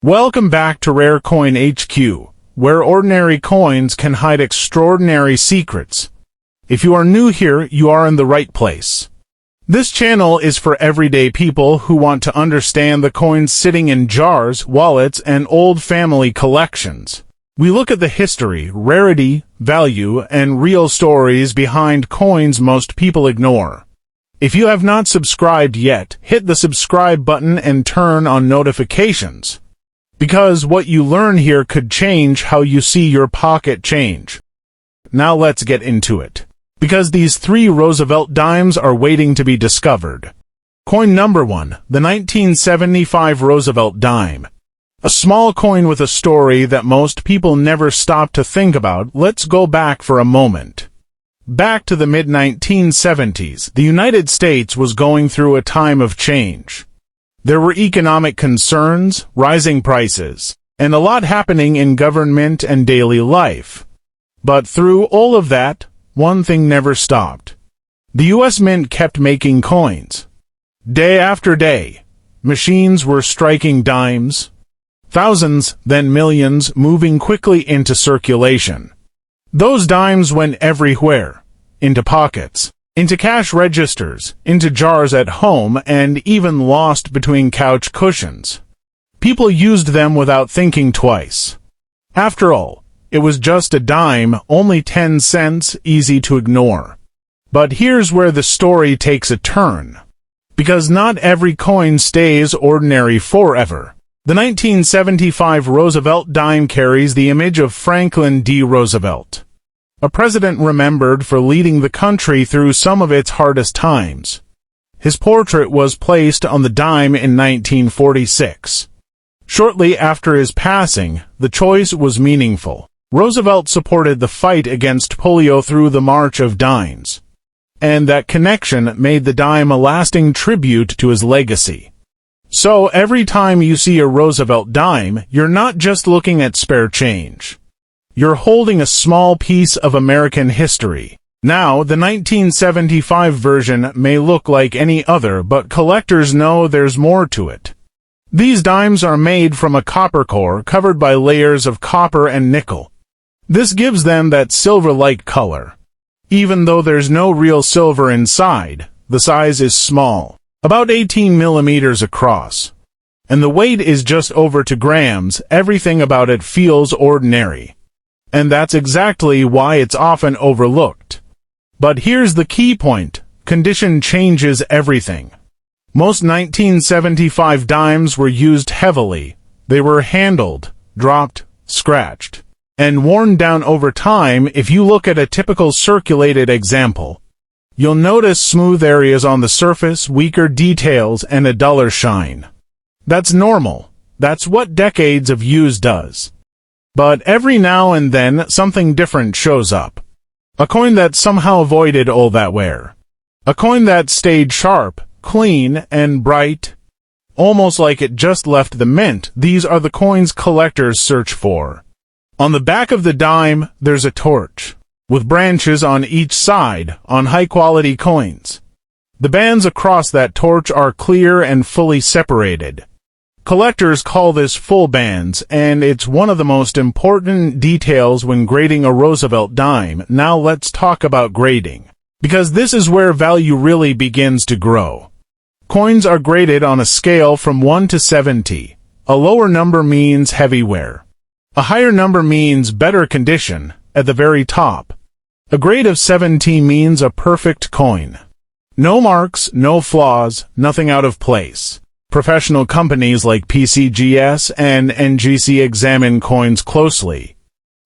Welcome back to Rare Coin HQ, where ordinary coins can hide extraordinary secrets. If you are new here, you are in the right place. This channel is for everyday people who want to understand the coins sitting in jars, wallets, and old family collections. We look at the history, rarity, value, and real stories behind coins most people ignore. If you have not subscribed yet, hit the subscribe button and turn on notifications. Because what you learn here could change how you see your pocket change. Now let's get into it. Because these 3 Roosevelt Dimes are waiting to be discovered. Coin number 1, the 1975 Roosevelt Dime. A small coin with a story that most people never stop to think about. Let's go back for a moment. Back to the mid-1970s, the United States was going through a time of change. There were economic concerns, rising prices, and a lot happening in government and daily life. But through all of that, one thing never stopped. The U.S. Mint kept making coins. Day after day, machines were striking dimes, thousands, then millions, moving quickly into circulation. Those dimes went everywhere, into pockets, into cash registers, into jars at home, and even lost between couch cushions. People used them without thinking twice. After all, it was just a dime, only 10 cents, easy to ignore. But here's where the story takes a turn. Because not every coin stays ordinary forever. The 1975 Roosevelt Dime carries the image of Franklin D. Roosevelt, a president remembered for leading the country through some of its hardest times. His portrait was placed on the dime in 1946. Shortly after his passing, the choice was meaningful. Roosevelt supported the fight against polio through the March of Dimes. And that connection made the dime a lasting tribute to his legacy. So every time you see a Roosevelt dime, you're not just looking at spare change. You're holding a small piece of American history. Now, the 1975 version may look like any other, but collectors know there's more to it. These dimes are made from a copper core covered by layers of copper and nickel. This gives them that silver-like color. Even though there's no real silver inside, the size is small, about 18 millimeters across. And the weight is just over 2 grams. Everything about it feels ordinary. And that's exactly why it's often overlooked. But here's the key point. Condition changes everything. Most 1975 dimes were used heavily. They were handled, dropped, scratched, and worn down over time. If you look at a typical circulated example, you'll notice smooth areas on the surface, weaker details, and a duller shine. That's normal. That's what decades of use does. But every now and then, something different shows up. A coin that somehow avoided all that wear. A coin that stayed sharp, clean, and bright, almost like it just left the mint. These are the coins collectors search for. On the back of the dime, there's a torch, with branches on each side, on high-quality coins. The bands across that torch are clear and fully separated. Collectors call this full bands, and it's one of the most important details when grading a Roosevelt dime. Now let's talk about grading, because this is where value really begins to grow. Coins are graded on a scale from 1 to 70. A lower number means heavy wear. A higher number means better condition, at the very top. A grade of 70 means a perfect coin. No marks, no flaws, nothing out of place. Professional companies like PCGS and NGC examine coins closely,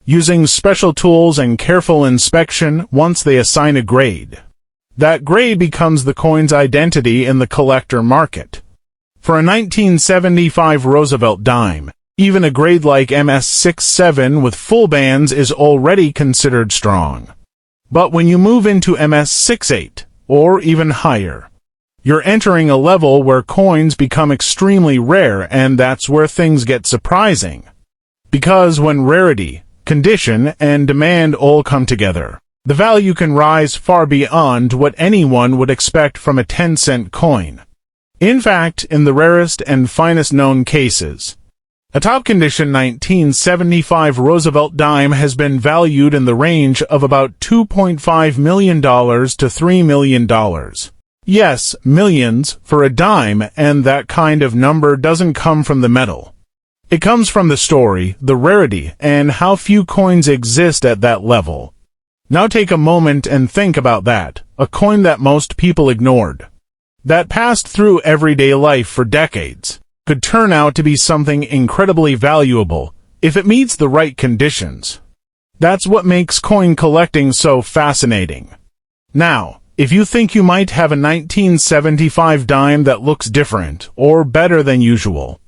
using special tools and careful inspection. Once they assign a grade, that grade becomes the coin's identity in the collector market. For a 1975 Roosevelt dime, even a grade like MS67 with full bands is already considered strong. But when you move into MS68, or even higher, you're entering a level where coins become extremely rare, and that's where things get surprising. Because when rarity, condition, and demand all come together, the value can rise far beyond what anyone would expect from a 10-cent coin. In fact, in the rarest and finest known cases, A top condition 1975 Roosevelt dime has been valued in the range of about $2.5 million to $3 million. Yes, millions for a dime, and that kind of number doesn't come from the metal. It comes from the story, the rarity, and how few coins exist at that level. Now take a moment and think about that, a coin that most people ignored, that passed through everyday life for decades, could turn out to be something incredibly valuable if it meets the right conditions. That's what makes coin collecting so fascinating. Now, if you think you might have a 1975 dime that looks different or better than usual,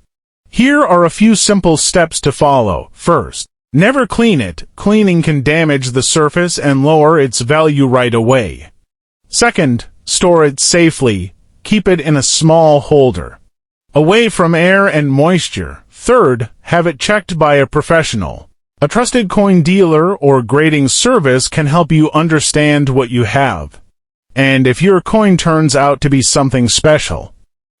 here are a few simple steps to follow. First, never clean it. Cleaning can damage the surface and lower its value right away. Second, store it safely. Keep it in a small holder, away from air and moisture. Third, have it checked by a professional. A trusted coin dealer or grading service can help you understand what you have. And if your coin turns out to be something special,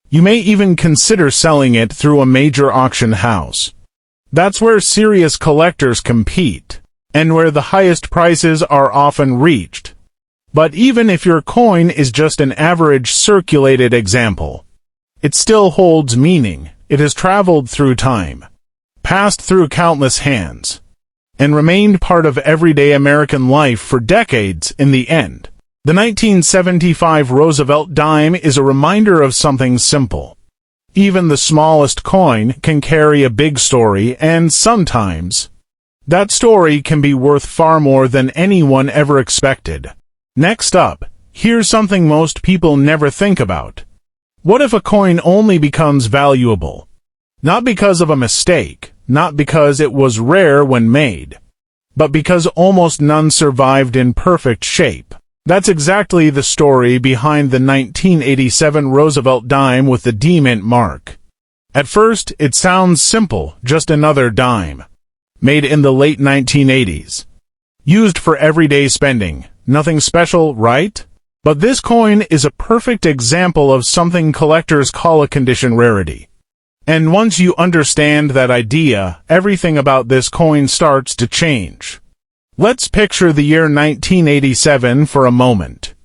you may even consider selling it through a major auction house. That's where serious collectors compete, and where the highest prices are often reached. But even if your coin is just an average circulated example, it still holds meaning. It has traveled through time, passed through countless hands, and remained part of everyday American life for decades in the end. The 1975 Roosevelt dime is a reminder of something simple. Even the smallest coin can carry a big story, and sometimes that story can be worth far more than anyone ever expected. Next up, here's something most people never think about. What if a coin only becomes valuable? Not because of a mistake, not because it was rare when made, but because almost none survived in perfect shape. That's exactly the story behind the 1987 Roosevelt dime with the D-Mint mark. At first, it sounds simple, just another dime. Made in the late 1980s. Used for everyday spending. Nothing special, right? But this coin is a perfect example of something collectors call a condition rarity. And once you understand that idea, everything about this coin starts to change. Let's picture the year 1987 for a moment.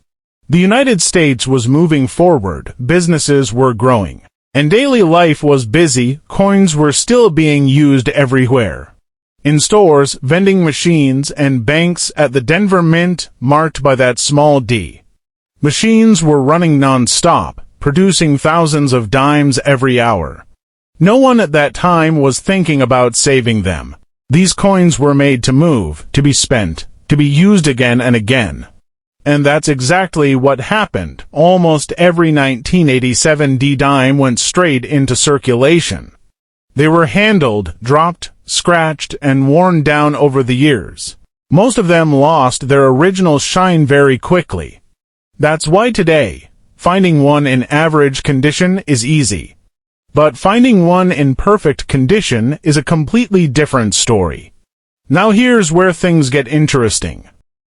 The United States was moving forward, businesses were growing, and daily life was busy. Coins were still being used everywhere. In stores, vending machines, and banks. At the Denver Mint, marked by that small D. Machines were running non-stop, producing thousands of dimes every hour. No one at that time was thinking about saving them. These coins were made to move, to be spent, to be used again and again. And that's exactly what happened. Almost every 1987 D-dime went straight into circulation. They were handled, dropped, scratched, and worn down over the years. Most of them lost their original shine very quickly. That's why today, finding one in average condition is easy. But finding one in perfect condition is a completely different story. Now here's where things get interesting.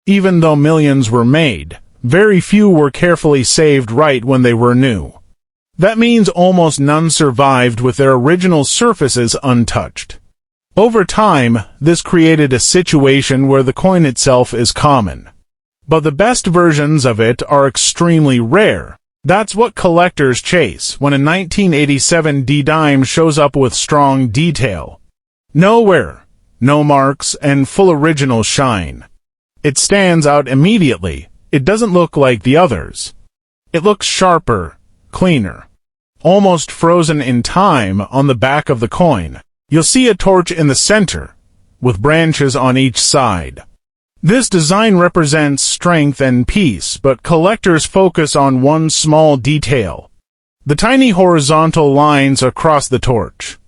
Even though millions were made, very few were carefully saved right when they were new. That means almost none survived with their original surfaces untouched. Over time, this created a situation where the coin itself is common, but the best versions of it are extremely rare. That's what collectors chase when a 1987 D-dime shows up with strong detail. No wear, no marks, and full original shine. It stands out immediately. It doesn't look like the others. It looks sharper, cleaner, almost frozen in time. On the back of the coin, you'll see a torch in the center, with branches on each side. This design represents strength and peace, but collectors focus on one small detail: the tiny horizontal lines across the torch.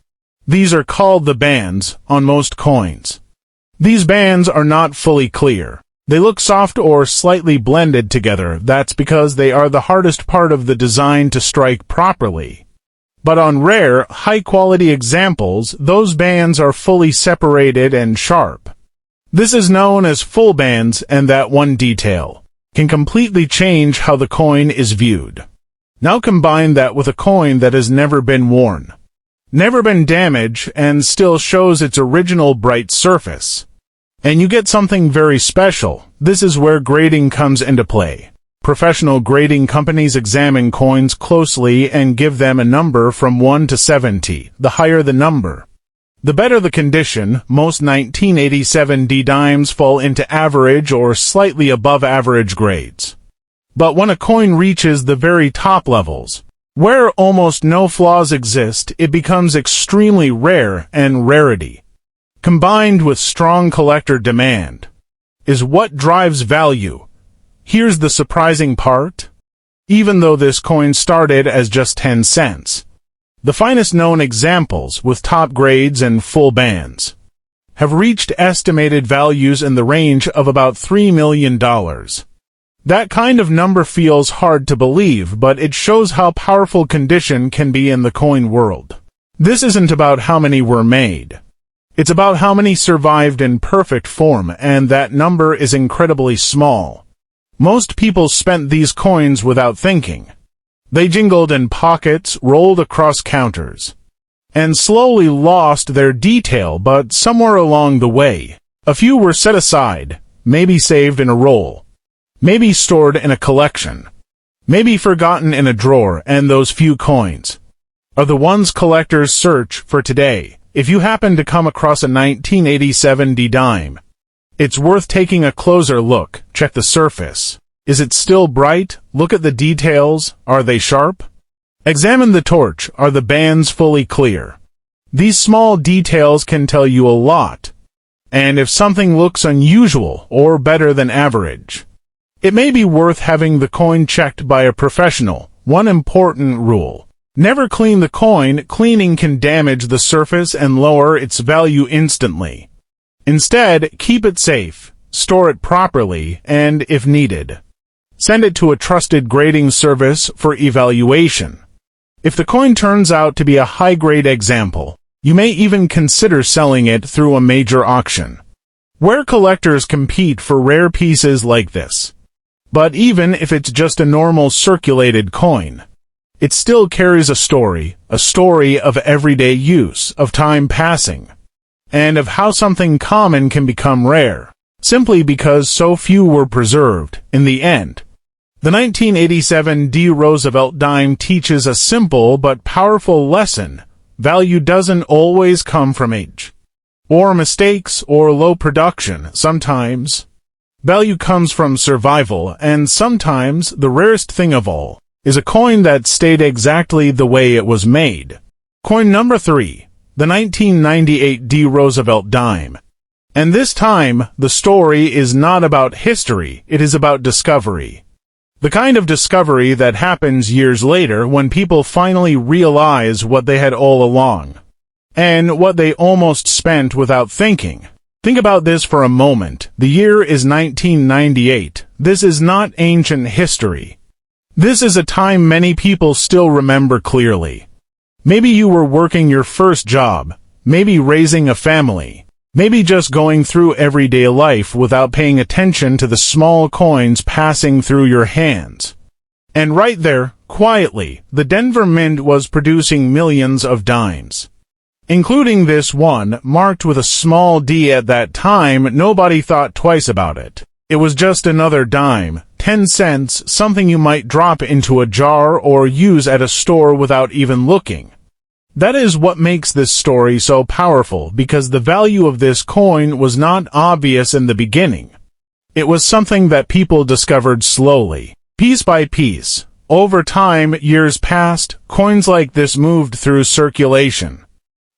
These are called the bands on most coins. These bands are not fully clear. They look soft or slightly blended together. That's because they are the hardest part of the design to strike properly. But on rare, high-quality examples, those bands are fully separated and sharp. This is known as full bands, and that one detail can completely change how the coin is viewed. Now combine that with a coin that has never been worn. never been damaged, and still shows its original bright surface. And you get something very special. This is where grading comes into play. Professional grading companies examine coins closely and give them a number from 1 to 70. The higher the number, the better the condition. Most 1987 dimes fall into average or slightly above average grades. But when a coin reaches the very top levels, where almost no flaws exist, it becomes extremely rare, and rarity, combined with strong collector demand, is what drives value. Here's the surprising part. Even though this coin started as just 10 cents, the finest known examples, with top grades and full bands, have reached estimated values in the range of about $3 million. That kind of number feels hard to believe, but it shows how powerful condition can be in the coin world. This isn't about how many were made. It's about how many survived in perfect form, and that number is incredibly small. Most people spent these coins without thinking. They jingled in pockets, rolled across counters, and slowly lost their detail, but somewhere along the way, a few were set aside, maybe saved in a roll, maybe stored in a collection, maybe forgotten in a drawer, and those few coins are the ones collectors search for today. If you happen to come across a 1987 dime, it's worth taking a closer look. Check the surface. Is it still bright? Look at the details. Are they sharp? Examine the torch. Are the bands fully clear? These small details can tell you a lot. And if something looks unusual or better than average, it may be worth having the coin checked by a professional. One important rule: never clean the coin. Cleaning can damage the surface and lower its value instantly. Instead, keep it safe, store it properly, and, if needed, send it to a trusted grading service for evaluation. If the coin turns out to be a high-grade example, you may even consider selling it through a major auction, where collectors compete for rare pieces like this. But even if it's just a normal circulated coin, it still carries a story of everyday use, of time passing, and of how something common can become rare, simply because so few were preserved. In the end, the 1987 Roosevelt Dime teaches a simple but powerful lesson. Value doesn't always come from age, or mistakes, or low production. Sometimes value comes from survival, and sometimes the rarest thing of all is a coin that stayed exactly the way it was made. Coin number 3. The 1998 Roosevelt Dime. And this time, the story is not about history, it is about discovery. The kind of discovery that happens years later when people finally realize what they had all along, and what they almost spent without thinking. Think about this for a moment. The year is 1998. This is not ancient history. This is a time many people still remember clearly. Maybe you were working your first job, maybe raising a family, maybe just going through everyday life without paying attention to the small coins passing through your hands. And right there, quietly, the Denver Mint was producing millions of dimes, including this one, marked with a small D. At that time, nobody thought twice about it. It was just another dime, 10 cents, something you might drop into a jar or use at a store without even looking. That is what makes this story so powerful, because the value of this coin was not obvious in the beginning. It was something that people discovered slowly, piece by piece. Over time, years passed, coins like this moved through circulation.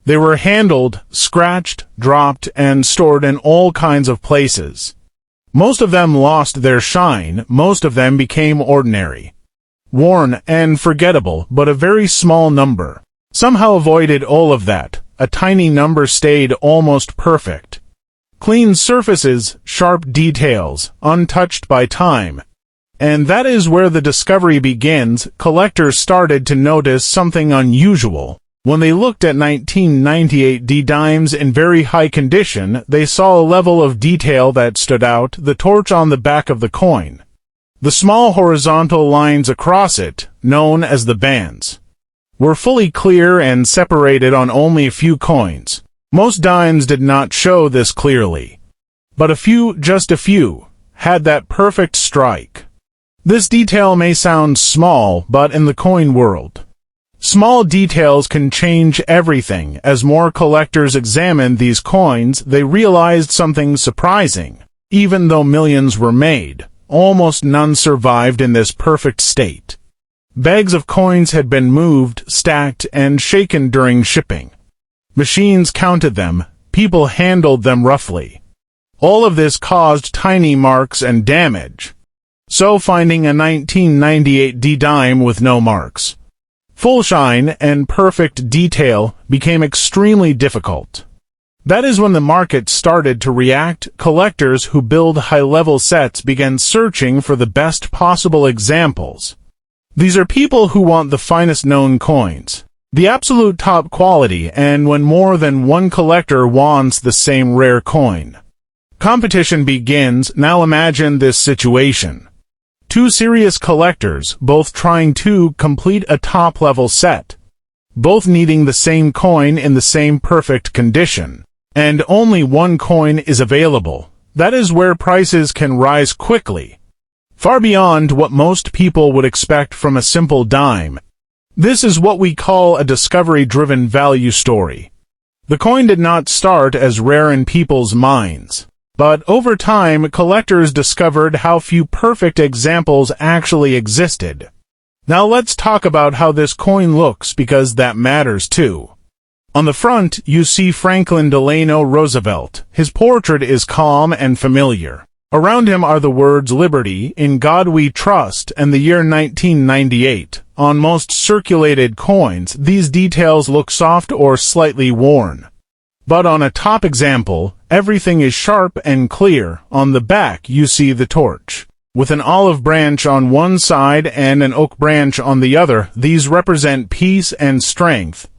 They were handled, scratched, dropped, and stored in all kinds of places. Most of them lost their shine, most of them became ordinary, worn, and forgettable, but a very small number somehow avoided all of that. A tiny number stayed almost perfect. Clean surfaces, sharp details, untouched by time. And that is where the discovery begins. Collectors started to notice something unusual. When they looked at 1998 dimes in very high condition, they saw a level of detail that stood out: the torch on the back of the coin, the small horizontal lines across it, known as the bands, were fully clear and separated on only a few coins. Most dimes did not show this clearly, but a few, just a few, had that perfect strike. This detail may sound small, but in the coin world, small details can change everything. As more collectors examined these coins, they realized something surprising. Even though millions were made, almost none survived in this perfect state. Bags of coins had been moved, stacked, and shaken during shipping. Machines counted them, people handled them roughly. All of this caused tiny marks and damage. So finding a 1998 D dime with no marks, full shine, and perfect detail became extremely difficult. That is when the market started to react. Collectors who build high-level sets began searching for the best possible examples. These are people who want the finest known coins, the absolute top quality, and when more than one collector wants the same rare coin, competition begins. Now imagine this situation. Two serious collectors, both trying to complete a top-level set, both needing the same coin in the same perfect condition, and only one coin is available. That is where prices can rise quickly, far beyond what most people would expect from a simple dime. This is what we call a discovery-driven value story. The coin did not start as rare in people's minds, but over time, collectors discovered how few perfect examples actually existed. Now let's talk about how this coin looks, because that matters too. On the front, you see Franklin Delano Roosevelt. His portrait is calm and familiar. Around him are the words "Liberty, in God We Trust," and the year 1998. On most circulated coins, these details look soft or slightly worn. But on a top example, everything is sharp and clear. On the back, you see the torch, with an olive branch on one side and an oak branch on the other. These represent peace and strength.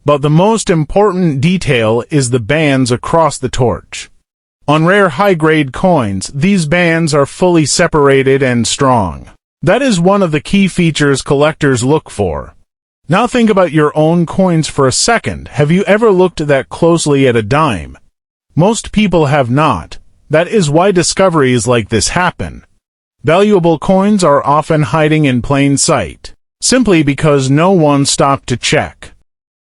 But the most important detail is the bands across the torch. On rare high-grade coins, these bands are fully separated and strong. That is one of the key features collectors look for. Now think about your own coins for a second. Have you ever looked that closely at a dime? Most people have not. That is why discoveries like this happen. Valuable coins are often hiding in plain sight, simply because no one stopped to check.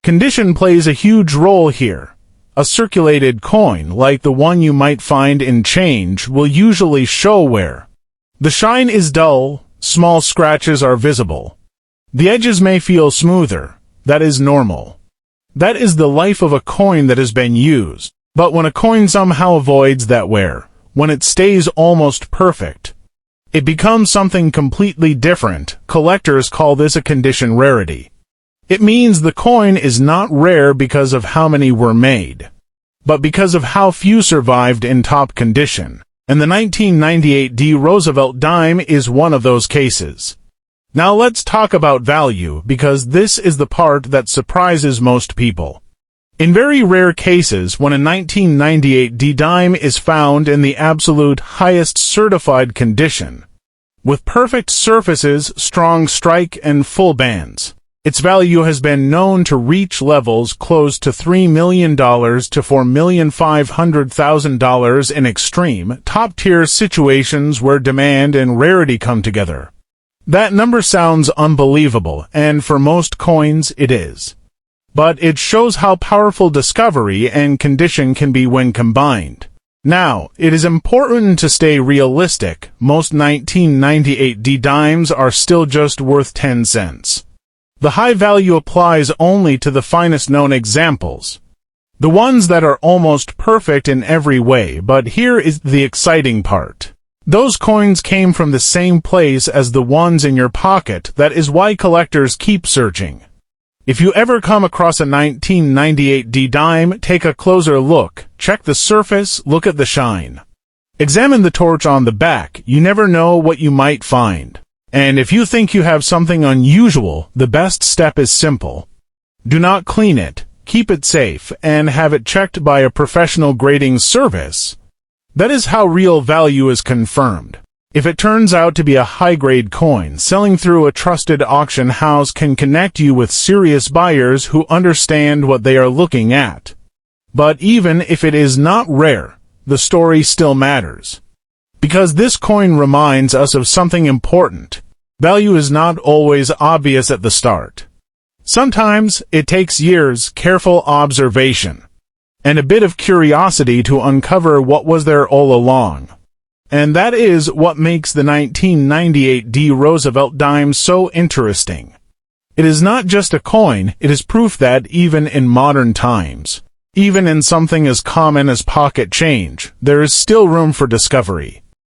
Condition plays a huge role here. A circulated coin, like the one you might find in change, will usually show wear. The shine is dull, small scratches are visible. The edges may feel smoother. That is normal. That is the life of a coin that has been used. But when a coin somehow avoids that wear, when it stays almost perfect, it becomes something completely different. Collectors call this a condition rarity. It means the coin is not rare because of how many were made, but because of how few survived in top condition. And the 1998 D Roosevelt dime is one of those cases. Now let's talk about value, because this is the part that surprises most people. In very rare cases, when a 1998 D dime is found in the absolute highest certified condition, with perfect surfaces, strong strike, and full bands, its value has been known to reach levels close to $3 million to $4,500,000 in extreme, top-tier situations where demand and rarity come together. That number sounds unbelievable, and for most coins it is. But it shows how powerful discovery and condition can be when combined. Now, it is important to stay realistic. Most 1998 D dimes are still just worth 10 cents. The high value applies only to the finest known examples, the ones that are almost perfect in every way. But here is the exciting part. Those coins came from the same place as the ones in your pocket. That is why collectors keep searching. If you ever come across a 1998 D dime, take a closer look. Check the surface, look at the shine. Examine the torch on the back. You never know what you might find. And if you think you have something unusual, the best step is simple. Do not clean it, keep it safe, and have it checked by a professional grading service. That is how real value is confirmed. If it turns out to be a high-grade coin, selling through a trusted auction house can connect you with serious buyers who understand what they are looking at. But even if it is not rare, the story still matters. Because this coin reminds us of something important. Value is not always obvious at the start. Sometimes it takes years, careful observation, and a bit of curiosity to uncover what was there all along. And that is what makes the 1998 Roosevelt Dimes so interesting. It is not just a coin, it is proof that even in modern times, even in something as common as pocket change, there is still room for discovery.